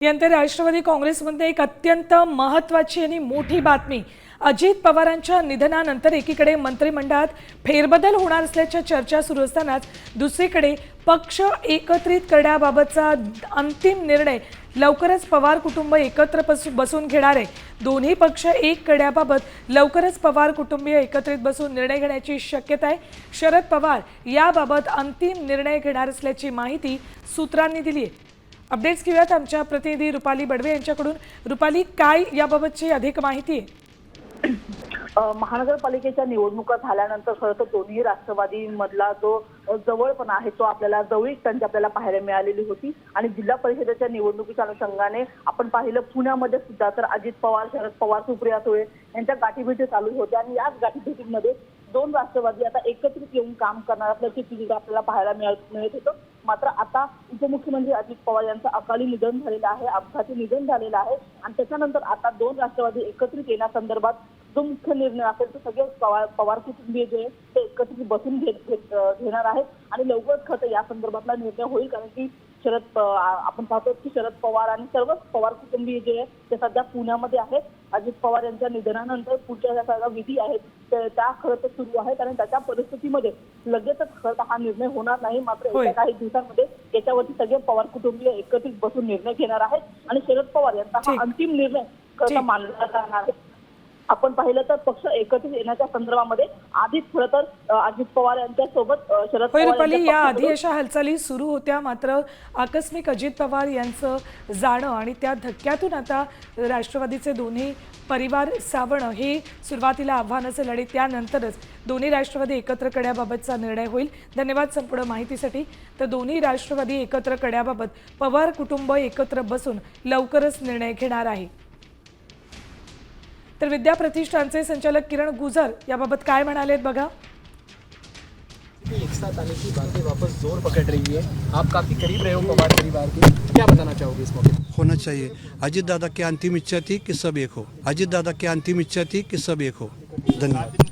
यानंतर राष्ट्रवादी काँग्रेसमध्ये एक अत्यंत महत्त्वाची आणि मोठी बातमी। अजित पवारांच्या निधनानंतर एकीकडे मंत्रिमंडळात फेरबदल होणार असल्याच्या चर्चा सुरू असतानाच दुसरीकडे पक्ष एकत्रित करण्याबाबतचा अंतिम निर्णय लवकरच पवार कुटुंब एकत्र बसून घेणार आहे। दोन्ही पक्ष एक करण्याबाबत लवकरच पवार कुटुंबीय एकत्रित बसून निर्णय घेण्याची शक्यता आहे। शरद पवार याबाबत अंतिम निर्णय घेणार असल्याची माहिती सूत्रांनी दिली आहे। अपडेट्स घेऊयात आमच्या प्रतिनिधी रुपाली बडवे यांच्याकडून। रुपाली, काय याबाबतची अधिक माहिती आहे? महानगरपालिकेच्या निवडणुका झाल्यानंतर खरं तर दोन्ही राष्ट्रवादीमधला जो जवळपणा आहे तो आपल्याला जवळीक त्यांची आपल्याला पाहायला मिळालेली होती। आणि जिल्हा परिषदेच्या निवडणुकीच्या अनुषंगाने आपण पाहिलं पुण्यामध्ये सुद्धा तर अजित पवार, शरद पवार, सुप्रिया सुळे यांच्या गाठीभेटी चालू होत्या आणि याच गाठीभेटीमध्ये दोन राष्ट्रवादी आता एकत्रित येऊन काम करणार असल्याची चित्र आपल्याला पाहायला मिळत होतं। मात्र आता उपमुख्यमंत्री अजित पवार यांचं अकाली निधन झालेलं आहे, अपघाती निधन झालेलं आहे आणि त्याच्यानंतर आता दोन राष्ट्रवादी एकत्रित येण्यासंदर्भात जो मुख्य निर्णय असेल तो सगळे पवार कुटुंबीय जे ते एकत्रित बसून घेणार आहेत आणि लवकरच खरं या संदर्भातला निर्णय होईल। कारण की आपण पाहतो की शरद पवार आणि सर्वच पवार कुटुंबीय जे आहेत ते सध्या पुण्यामध्ये आहेत। अजित पवार यांच्या निधनानंतर पुढच्या ज्या सगळ्या विधी आहेत त्या खरं तर सुरू आहेत आणि त्याच्या परिस्थितीमध्ये लगेचच खरं हा निर्णय होणार नाही। मात्र येत्या काही दिवसांमध्ये याच्यावरती सगळे पवार कुटुंबीय एकत्रित बसून निर्णय घेणार आहेत आणि शरद पवार यांचा हा अंतिम निर्णय खरं मानला जाणार आहे। आपण पाहिलं तर पक्ष एकत्रित येण्याच्या संदर्भामध्ये आधीच खरं तर अजित पवार यांच्या सोबत शरद पवार या आधी अशा हालचाली सुरू होत्या, मात्र आकस्मिक अजित पवार यांचं जाणं आणि त्या धक्क्यातून आता राष्ट्रवादीचे दोन्ही परिवार सावरणं हे सुरुवातीला आव्हान असेल आणि त्यानंतरच दोन्ही राष्ट्रवादी एकत्र करण्याबाबतचा निर्णय होईल। धन्यवाद संपूर्ण माहितीसाठी। तर दोन्ही राष्ट्रवादी एकत्र करण्याबाबत पवार कुटुंब एकत्र बसून लवकरच निर्णय घेणार आहे। तर विद्या प्रतिष्ठानचे संचालक किरण गुजर याबाबत काय म्हणालेत बघा। एक साथ आने की बातें वापस जोर पकड़ रही है। आप काफी करीब रहे हो पवार परिवार के, क्या बताना चाहोगे इस मौके पर? होना चाहिए। अजित दादा की अंतिम इच्छा थी कि सब एक हो। अजित दादा की अंतिम इच्छा थी कि सब एक हो। धन्यवाद।